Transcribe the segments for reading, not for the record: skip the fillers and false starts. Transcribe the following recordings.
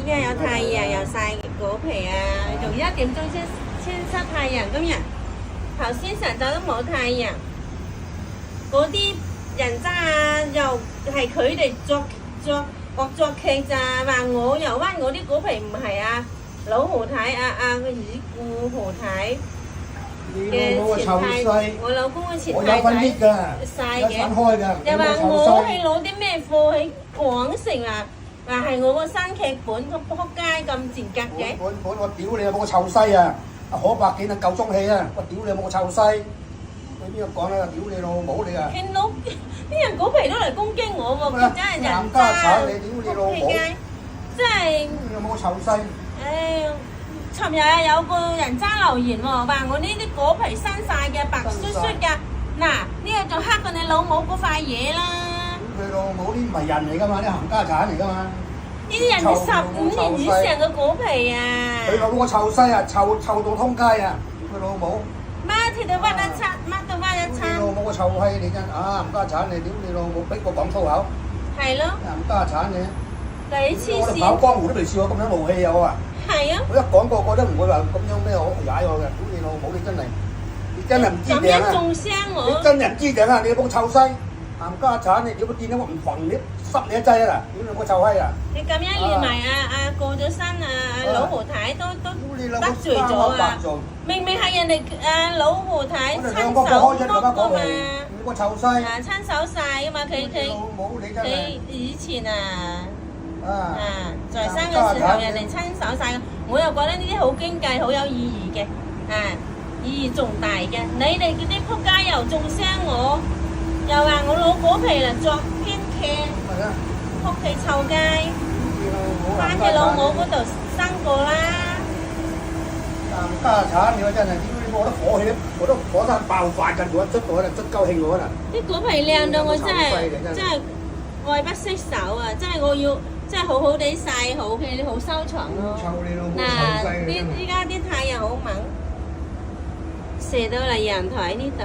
邊有太陽又曬果皮啊，仲1點鐘先出太陽。今日頭先上晝都冇太陽，嗰啲人渣啊，又係佢哋惡作劇咋，話我又話我啲果皮唔係啊老何太個已故何太嘅前太，我老公嘅前太太曬嘅，又話我係攞啲咩貨喺廣城啊，話係我個新劇本個撲街咁賤格嘅。本我屌你有冇個臭西啊！阿可伯見啊夠中氣啊！我屌你有冇個臭西？你邊個講啦？屌你老母你啊！見到啲人果皮都嚟攻擊我喎，真係人家產你屌你老母！真係有冇個臭西？尋日有個人渣留言喎，話我呢啲果皮新曬嘅白雪雪㗎，嗱呢個仲黑過你老母嗰塊嘢啦！佢老母啲唔係人嚟㗎嘛，啲冚家產嚟㗎嘛！呢啲人係15年以上嘅果皮啊！佢老母個臭西啊，臭到通街啊！佢老母乜鐵都屈一餐，乜都屈一餐。你老母個臭閪你真啊冚家產你屌你老母逼我講粗口！係咯，冚家產你！你黐線！我跑江湖都未試過咁樣怒氣有啊！係啊！我一講個個都唔會話咁樣咩好踩我嘅，屌你老母你真係，你真係唔知頂啊！咁樣中傷我！你真係唔知頂啊！你個臭西冚家產你，如果見到我唔暈你濕你一劑啊！屌你個臭閪啊！你咁樣連埋過咗身老何太都得罪咗啊！明明係人哋老何太親手剝噶嘛！你個臭西！親手曬噶嘛！佢以前在生嘅時候人哋親手曬嘅，我又覺得呢啲好經濟、好有意義嘅，意義重大嘅。你哋嗰啲仆街又中傷我，又話我攞果皮嚟作編劇，仆地臭街，翻去老母嗰度生過啦。冚家產你真係，我都火氣，我都火山爆發緊，我捽我啦，捽鳩興我啦。啲果皮靚到我真係愛不釋手啊！真係我要。真係好好地曬好嘅，好收藏咯。嗱，依家啲太陽好猛，射到嚟陽台呢度，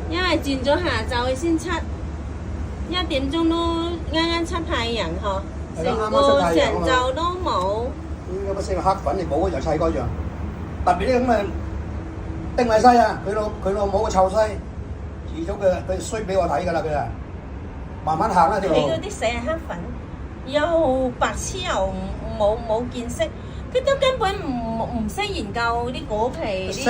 因為轉咗下晝先出，1點鐘都啱出太陽呵，成個上晝都冇。有冇食黑粉？你冇就砌嗰樣，特別啲咁嘅丁米西啊，佢老母個臭西，遲早佢衰俾我睇㗎啦佢啊，慢慢行啦條路。你嗰啲死係黑粉。又白痴又冇見識，佢都根本唔識研究啲果皮啲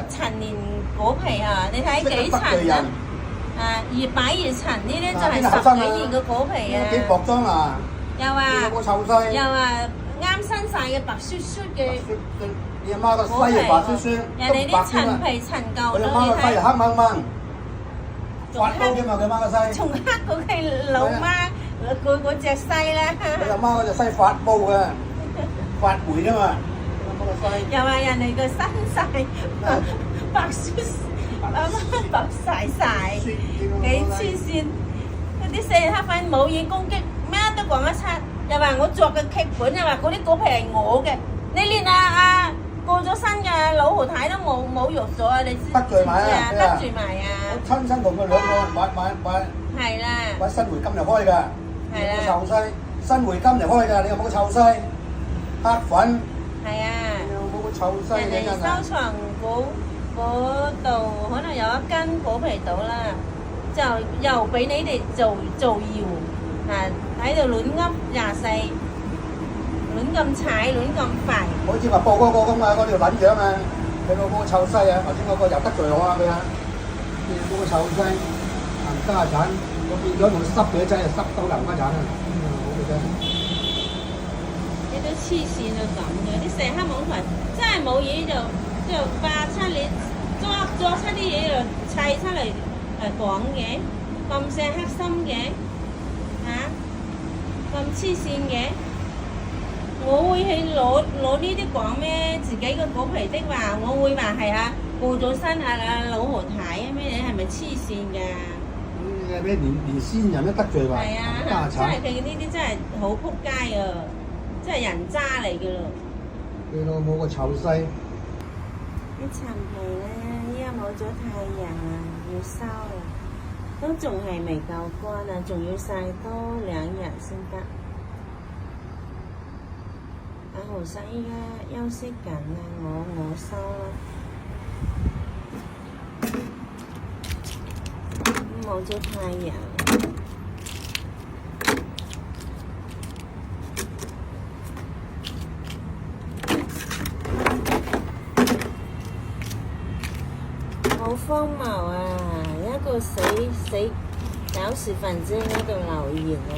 陳年果皮啊！你睇幾層啊？越擺越層，呢啲就係10幾年嘅果皮啊！幾薄裝啊！又話啱新曬嘅白雪雪嘅你阿媽個西係白雪雪，人哋啲陳皮陳舊你阿媽個西係黑掹掹。發煲啫嘛，佢媽個西。仲黑過佢老媽嗰隻西啦。佢阿媽嗰隻西發煲嘅，發霉啫嘛。又話人哋個身曬白雪，白曬，幾黐線！嗰啲死人黑粉冇嘢攻擊，咩都講得出。又話我作嘅劇本，又話嗰啲果皮係我嘅，你連過咗身嘅老何太都冇肉咗啊！你知得罪埋啊！得罪埋啊！我親身同佢兩個買新回金嚟開㗎，你有冇臭西？新回金嚟開㗎，你有冇個臭西？黑粉係啊！你有冇個臭西？人哋收藏嗰度可能有1斤果皮到啦，就又俾你哋造謠喺度亂噏24。亂咁踩，亂咁吠。好似話報嗰個咁啊，嗰條撚樣啊，佢老母個臭西啊！頭先嗰個又得罪我啊佢啊，你老母個臭西，冚家產，我變咗用濕嘅劑啊，濕到冚家產啊！好嘅啫。你都黐線到咁嘅，啲成黑網台真係冇嘢就化出嚟，作出啲嘢就砌出嚟講嘅，咁成黑心嘅咁黐線嘅。我會去攞呢啲講咩？自己嘅果皮的話，我會話係過咗身老何太咩？你係咪黐線㗎？咩連先人都得罪話，家產。真係佢呢啲真係好撲街啊！真係人渣嚟㗎咯！你老母個臭西！啲陳皮咧，依家冇咗太陽啊，要收啊，都仲係未夠乾啊，仲要曬多2日先得。阿豪生依家休息緊啊，我收啦，冇咗太陽。好荒謬啊！一個死搞事分子喺度留言啊！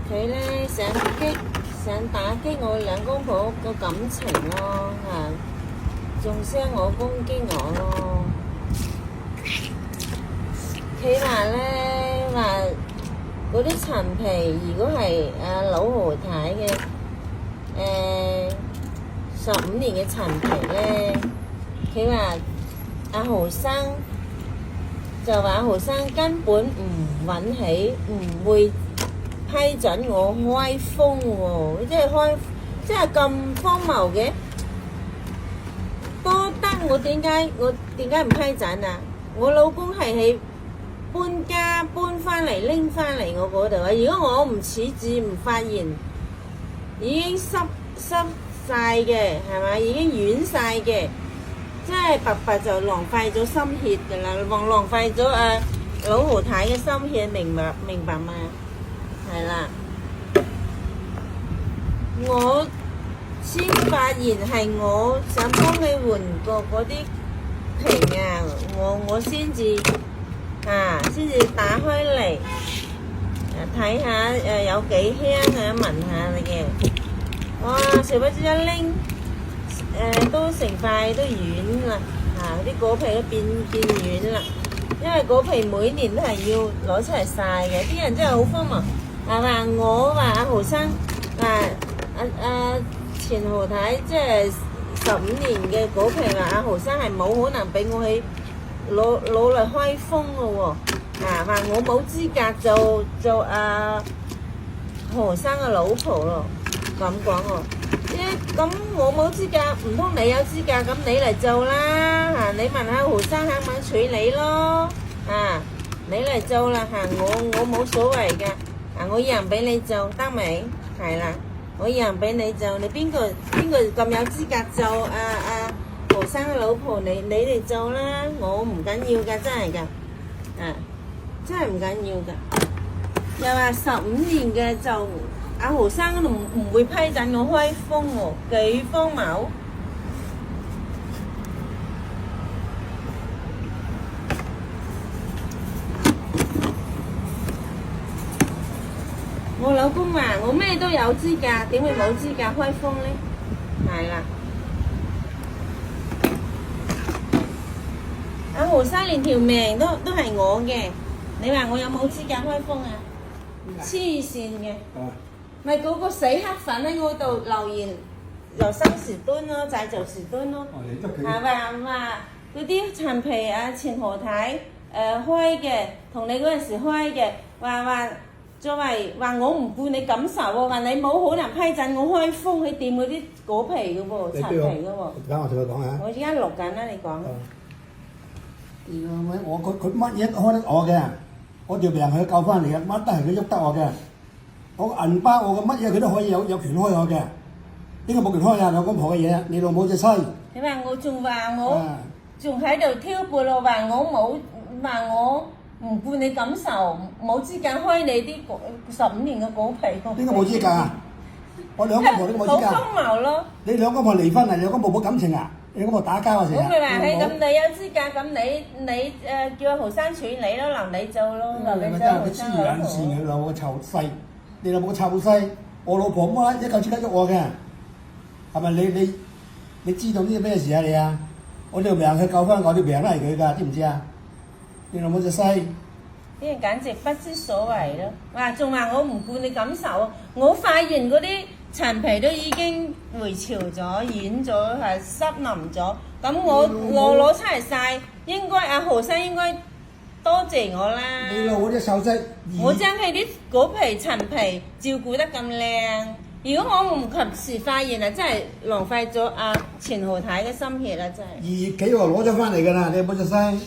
佢咧想打擊我兩公婆個感情咯，仲想我攻擊我咯。佢話咧嗰啲陳皮，如果係老何太嘅15年嘅陳皮咧，佢話阿豪生就話阿豪生根本唔允許，唔會批准我開封喎，即係咁荒謬嘅，多得我點解唔批准啊？我老公係喺搬翻嚟拎翻嚟我嗰度啊！如果我唔處置唔發現，已經濕晒嘅係咪？已經軟晒嘅，真係白就浪費咗心血㗎啦，浪費咗老何太嘅心血，明白嗎？係啦，我先發現係我想幫佢換過嗰啲皮啊，我先至打開嚟睇下有幾香啊，聞下嚟嘅。哇！殊不知一拎都成塊都軟啦，啲果皮都變軟啦。因為果皮每年都係要攞出嚟曬嘅，啲人真係好荒謬。話阿豪生前豪太即係15年嘅果皮，話阿豪生係冇可能俾我去攞嚟開封嘅喎，話我冇資格做豪生嘅老婆咯，咁講喎。咁我冇資格，唔通你有資格？咁你嚟做啦，你問下豪生肯唔肯娶你咯，你嚟做啦，我冇所謂㗎。我讓俾你做得未？係啦，我讓俾你做，你邊個咁有資格做豪生嘅老婆？你嚟做啦，我唔緊要㗎，真係㗎，真係唔緊要㗎。又話15年嘅就阿豪生都唔會批准我開封喎，幾荒謬！我老公話我咩都有資格，點會冇資格開封呢？係啦，阿豪生連條命都係我嘅，你話我有冇資格開封啊？黐線嘅，咪嗰個死黑粉喺我度留言，又收時端咯，製造時端咯，話嗰啲陳皮前河太開嘅，同你嗰陣時開嘅，話作為話我唔顧你感受喎，話你冇可能批准我開封去掂嗰啲果皮嘅喎，陳皮嘅喎。而家我同佢講下。我而家錄緊啦，你講。佢乜嘢都開得我嘅，我條命佢救翻嚟嘅，乜都係佢喐得我嘅。我銀包我嘅乜嘢佢都可以有權開我嘅，點解冇權開啊？兩公婆嘅嘢，你老母隻衰。你話我仲仲喺度挑撥咯，話我唔顧你感受，冇資格開你啲15年嘅果皮。邊個冇資格啊？我兩公婆都冇資格。好荒謬咯！你兩公婆離婚啊？兩公婆冇感情啊？你兩公婆打交啊？成日。咁佢話係咁，你有資格，咁你叫阿豪生娶你咯，留你做咯，留你做豪生老婆。黐撚線，佢老母臭西，你老母臭西，我老婆乜一嚿錢喐我嘅，係咪你知道呢啲咩事啊你啊？我條命佢救翻我條命都係佢㗎，知唔知啊？你老母隻西！啲人簡直不知所謂咯！仲話我唔顧你感受，我發現嗰啲陳皮都已經回潮咗、軟咗、係濕腍咗。咁我攞出嚟曬，應該阿豪生應該多謝我啦。你老母隻臭西！我將佢啲果皮陳皮照顧得咁靚，如果我唔及時發現啊，真係浪費咗阿錢豪太嘅心血啦，真係。2月幾號攞咗翻嚟㗎啦，你有冇隻西？係。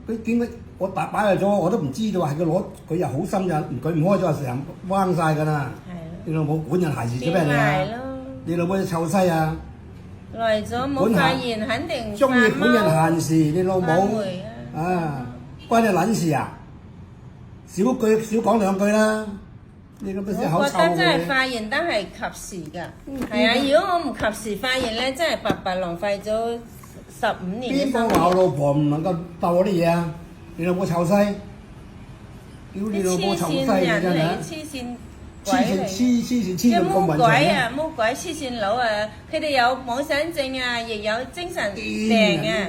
佢點解我擺入咗，我都唔知道係佢攞，佢又好心㗎，佢唔開咗成日彎曬㗎啦。係咯。你老母管人閒事做咩變你啊壞？咯。你老母臭西啊！來咗冇發現，肯定中意管人閒事，你老母發霉啊！啊，關你撚事啊！少講兩句啦。你咁多口臭我覺得真係嘅。發現得係及時㗎。係啊，如果我唔及時發現咧，真係白白浪費咗15年嘅邊個生話我命。老婆唔能夠鬥我啲嘢啊？你老母臭西！屌你老母黐臭西！你線人嚟，真係黐線黐線鬼嚟。黐即係魔到咁混鬼啊！魔鬼黐線佬啊！佢哋有妄想症啊，亦有精神病啊，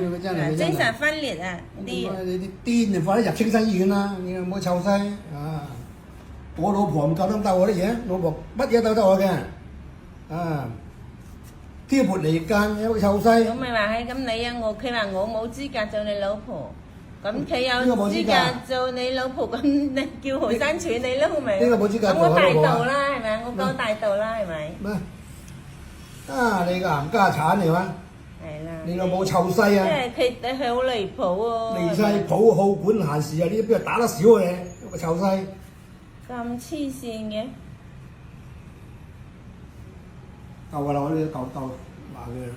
精神分裂啊啲。你啲癲就快啲入青山醫院啦！你老母臭西啊！我老婆唔夠膽鬥我啲嘢，老婆乜嘢鬥得我嘅啊！挑撥離間，有個臭西。咁咪話係咁你啊，佢話我冇資格做你老婆，咁佢有資格做你老婆，咁你叫何生娶你咯，咪？邊個冇資格咁我大做我老婆啊度啦，係咪？我夠大度啦，係咪？咩？啊！你個冚家產嚟嘛？係啦。你老母臭西即啊！係佢好離譜喎。離晒譜，好管閒事啊！呢啲邊度打得少嘅？個臭西。咁黐線嘅。夠㗎啦！我呢啲夠話佢。